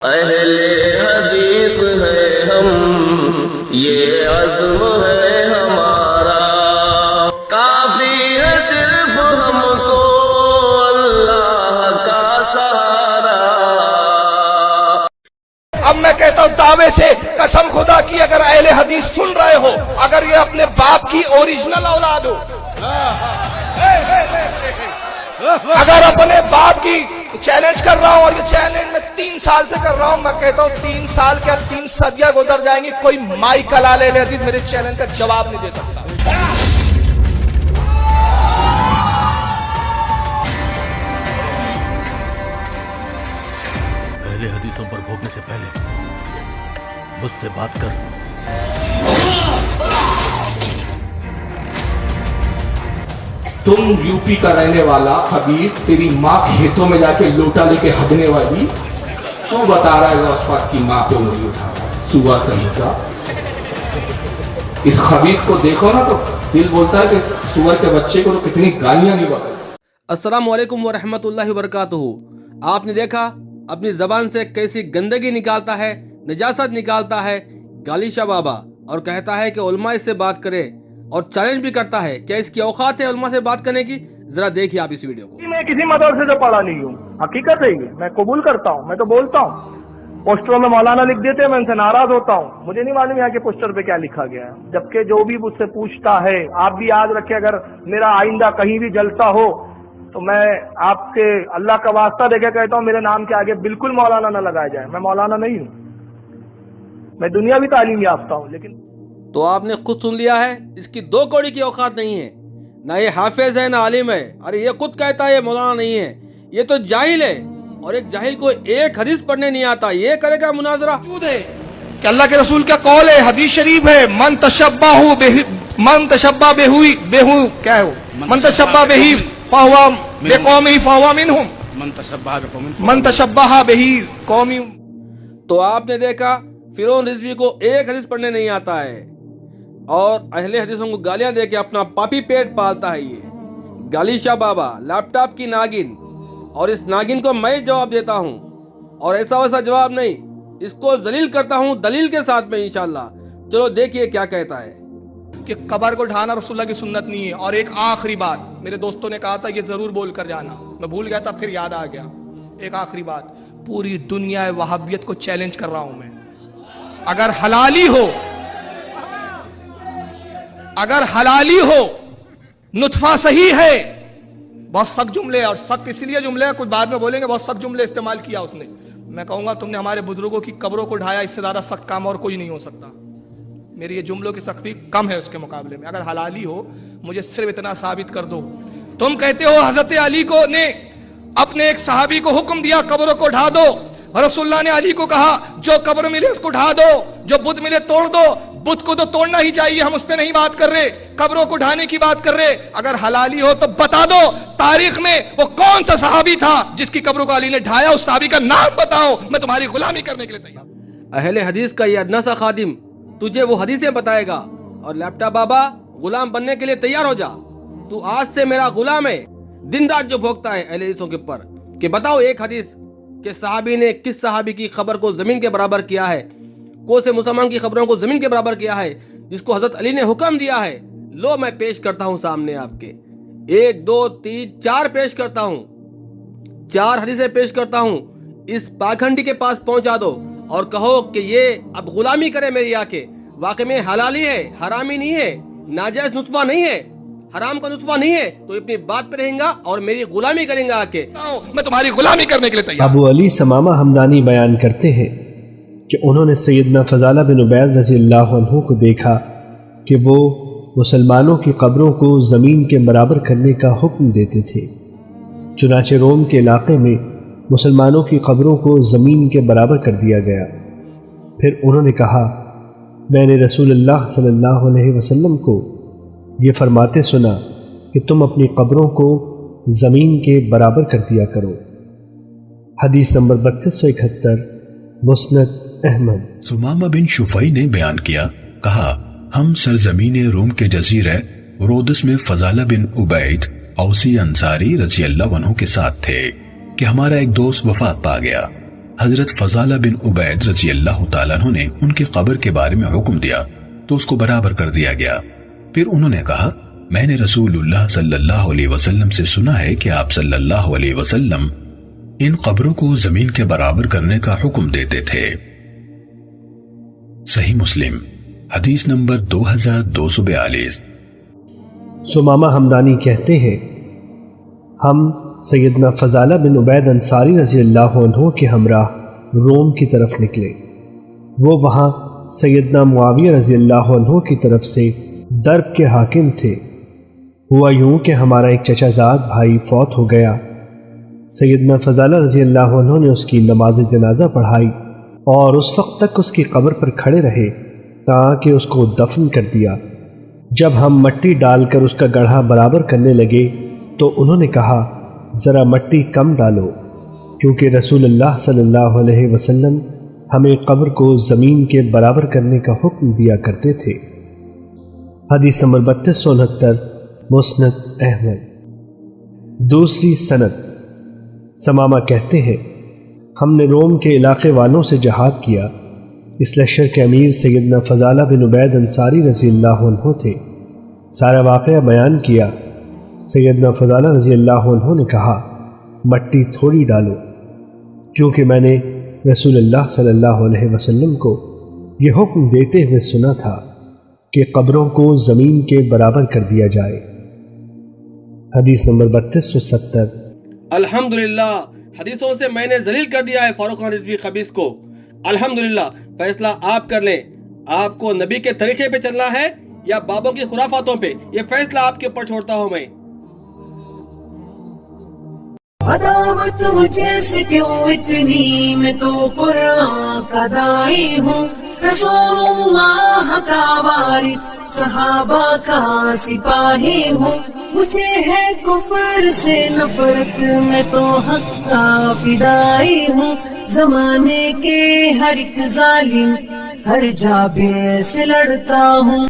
اہل حدیث ہے ہم، یہ عزم ہے ہمارا، کافی ہے صرف ہم کو اللہ کا سہارا۔ اب میں کہتا ہوں دعوے سے قسم خدا کی، اگر اہل حدیث سن رہے ہو، اگر یہ اپنے باپ کی اوریجنل اولاد ہو، اگر اپنے باپ کی چیلنج کر رہا ہوں، اور یہ چیلنج میں 3 سال سے کر رہا ہوں، میں کہتا ہوں 3 سال کیا 3 صدیاں گزر جائیں گی، کوئی مائک لال اہل حدیث میرے چیلنج کا جواب نہیں دے سکتا۔ اہل حدیثوں پر بھوکنے سے پہلے مجھ سے بات کر۔ تم یو پی کا رہنے والا خبیث، تیری ماں کھیتوں میں جا کے لوٹا لے کے ہگنے والی، تو بتا رہا ہے غوث کی ماں پہ انگلی اٹھا رہا ہے، سوا کہیں کا۔ اس خبیث کو دیکھو نا تو دل بولتا ہے کہ سور کے بچے کو تو کتنی گالیاں نہیں بولتا۔ السلام علیکم ورحمۃ اللہ وبرکاتہ۔ آپ نے دیکھا اپنی زبان سے کیسی گندگی نکالتا ہے، نجاست نکالتا ہے گالی شاہ بابا، اور کہتا ہے کہ علماء اس سے بات کرے، اور چیلنج بھی کرتا ہے۔ کیا اس کی اوقات ہے علماء سے بات کرنے کی؟ ذرا دیکھیے آپ اس ویڈیو کو۔ میں کسی مدرسے سے پڑھا نہیں ہوں، حقیقت ہے یہ، میں قبول کرتا ہوں، میں تو بولتا ہوں۔ پوسٹروں میں مولانا لکھ دیتے ہیں، میں ان سے ناراض ہوتا ہوں، مجھے نہیں معلوم یہاں کے پوسٹر پہ کیا لکھا گیا ہے، جبکہ جو بھی مجھ سے پوچھتا ہے، آپ بھی یاد رکھیں، اگر میرا آئندہ کہیں بھی جلسہ ہو تو میں آپ سے اللہ کا واسطہ دے کے کہتا ہوں، میرے نام کے آگے بالکل مولانا نہ لگایا جائے، میں مولانا نہیں ہوں، میں دنیاوی تعلیم یافتہ ہوں۔ لیکن تو آپ نے خود سن لیا ہے، اس کی 2 کوڑی کی اوقات نہیں ہے، نہ یہ حافظ ہے نہ عالم ہے۔ ارے یہ خود کہتا ہے یہ مولانا نہیں ہے، یہ تو جاہل ہے، اور ایک جاہل کو ایک حدیث پڑھنے نہیں آتا، یہ کرے گا مناظرہ؟ کہ اللہ کے رسول کا قول ہے، حدیث شریف ہے، من تشبہ بہی فہو بقومہ فہو منہم، من تشبہ بہی قومی۔ تو آپ نے دیکھا فرعون رضوی کو ایک حدیث پڑھنے نہیں آتا ہے، اور اہل حدیثوں کو گالیاں دے کے اپنا پاپی پیٹ پالتا ہے یہ گالی شاہ بابا، لیپ ٹاپ کی ناگن۔ اور اس ناگن کو میں جواب دیتا ہوں، اور ایسا ویسا جواب نہیں، اس کو ذلیل کرتا ہوں دلیل کے ساتھ میں انشاءاللہ۔ چلو دیکھیے کیا کہتا ہے کہ قبر کو ڈھانا رسول اللہ کی سنت نہیں ہے۔ اور ایک آخری بات میرے دوستوں نے کہا تھا یہ ضرور بول کر جانا، میں بھول گیا تھا، پھر یاد آ گیا۔ ایک آخری بات، پوری دنیا وہابیت کو چیلنج کر رہا ہوں میں، اگر حلالی ہو نطفہ صحیح ہے، بہت سخت جملے، اور سخت اس لیے جملے ہیں، کچھ بعد میں بولیں گے، بہت سخت جملے استعمال کیا اس نے۔ میں کہوں گا تم نے ہمارے بزرگوں کی قبروں کو ڈھایا، اس سے زیادہ سخت کام اور کوئی نہیں ہو سکتا۔ میری یہ جملوں کی سختی کم ہے اس کے مقابلے میں۔ اگر حلالی ہو مجھے صرف اتنا ثابت کر دو، تم کہتے ہو حضرت علی کو نے اپنے ایک صحابی کو حکم دیا قبروں کو ڈھا دو، رسول اللہ نے علی کو کہا جو قبر ملے اس کو ڈھا دو، جو بت ملے توڑ دو۔ بت کو تو توڑنا ہی چاہیے، ہم اس پہ نہیں بات کر رہے، قبروں کو ڈھانے کی بات کر رہے۔ اگر حلالی ہو تو بتا دو تاریخ میں وہ کون سا صحابی تھا جس کی قبروں کو علی نے ڈھایا، اس صحابی کا نام بتاؤ، میں تمہاری غلامی کرنے کے لیے تیار۔ اہل حدیث کا یہ ادنا سا خادم تجھے وہ حدیثیں بتائے گا، اور لیپ ٹاپ بابا غلام بننے کے لیے تیار ہو جا، تو آج سے میرا غلام ہے۔ دن رات جو بھوکتا ہے اہل حدیثوں کے اوپر کہ بتاؤ ایک حدیث کہ صحابی نے کس صحابی کی خبر کو زمین کے برابر کیا ہے، کون سے مسلمان کی خبروں کو زمین کے برابر کیا ہے، جس کو حضرت علی نے حکم دیا ہے۔ لو میں پیش کرتا ہوں سامنے آپ کے، 1 2 3 4 پیش کرتا ہوں، 4 حدیثیں پیش کرتا ہوں۔ اس پاکھنڈی کے پاس پہنچا دو اور کہو کہ یہ اب غلامی کرے میری آ کے، واقع میں حلالی ہے، حرامی نہیں ہے، ناجائز نطفہ نہیں ہے، حرام کا نطفہ نہیں ہے، تو اپنی بات پہ رہیں گا اور میری غلامی کریں گا آ کے، میں تمہاری غلامی کرنے کے لیے تیار۔ ابو علی ثمامہ ہمدانی بیان کرتے ہیں کہ انہوں نے سیدنا فضالہ بن عبید رضی اللہ عنہ کو دیکھا کہ وہ مسلمانوں کی قبروں کو زمین کے برابر کرنے کا حکم دیتے تھے۔ چنانچہ روم کے علاقے میں مسلمانوں کی قبروں کو زمین کے برابر کر دیا گیا۔ پھر انہوں نے کہا میں نے رسول اللہ صلی اللہ علیہ وسلم کو یہ فرماتے سنا کہ تم اپنی قبروں کو زمین کے برابر کر دیا کرو۔ حدیث نمبر 3271، مسند احمد۔ ثمامہ بن شفعی نے بیان کیا، کہا ہم سرزمین روم کے جزیرہ رودس میں فضالہ بن عبید اوسی انصاری رضی اللہ عنہ کے ساتھ تھے کہ ہمارا ایک دوست وفات پا گیا۔ حضرت فضالہ بن عبید رضی اللہ تعالیٰ عنہ نے ان کی قبر کے بارے میں حکم دیا تو اس کو برابر کر دیا گیا۔ پھر انہوں نے کہا میں نے رسول اللہ صلی اللہ علیہ وسلم سے سنا ہے کہ آپ صلی اللہ علیہ وسلم ان قبروں کو زمین کے برابر کرنے کا حکم دیتے تھے۔ صحیح مسلم حدیث نمبر 2242۔ سمامہ حمدانی کہتے ہیں ہم سیدنا فضالہ بن عبید انصاری رضی اللہ عنہ کے ہمراہ روم کی طرف نکلے۔ وہ وہاں سیدنا معاویہ رضی اللہ عنہ کی طرف سے درب کے حاکم تھے۔ ہوا یوں کہ ہمارا ایک چچا زاد بھائی فوت ہو گیا۔ سیدنا فضالہ رضی اللہ عنہ نے اس کی نماز جنازہ پڑھائی اور اس وقت تک اس کی قبر پر کھڑے رہے تاکہ اس کو دفن کر دیا۔ جب ہم مٹی ڈال کر اس کا گڑھا برابر کرنے لگے تو انہوں نے کہا ذرا مٹی کم ڈالو، کیونکہ رسول اللہ صلی اللہ علیہ وسلم ہمیں قبر کو زمین کے برابر کرنے کا حکم دیا کرتے تھے۔ حدیث نمبر 3269 مسند احمد۔ دوسری سند۔ سمامہ کہتے ہیں ہم نے روم کے علاقے والوں سے جہاد کیا۔ اس لشکر کے امیر سیدنا فضالہ بن عبید انصاری رضی اللہ عنہ تھے۔ سارا واقعہ بیان کیا۔ سیدنا فضالہ رضی اللہ عنہ نے کہا مٹی تھوڑی ڈالو، کیونکہ میں نے رسول اللہ صلی اللہ علیہ وسلم کو یہ حکم دیتے ہوئے سنا تھا کہ قبروں کو زمین کے برابر کر دیا جائے۔ حدیث نمبر 3270۔ الحمدللہ حدیثوں سے میں نے ذلیل کر دیا ہے فاروق رضوی خبیث کو۔ الحمدللہ فیصلہ آپ کر لیں، آپ کو نبی کے طریقے پہ چلنا ہے یا بابوں کی خرافاتوں پہ، یہ فیصلہ آپ کے اوپر چھوڑتا ہوں میں۔ عداوت مجھے سے کیوں اتنی، میں تو قرآن کا داعی ہوں، رسول اللہ کا وارث، صحابہ کا سپاہی ہوں، مجھے ہے کفر سے نفرت، میں تو حق کا فدائی ہوں، زمانے کے ہر ایک ظالم ہر جابر سے لڑتا ہوں۔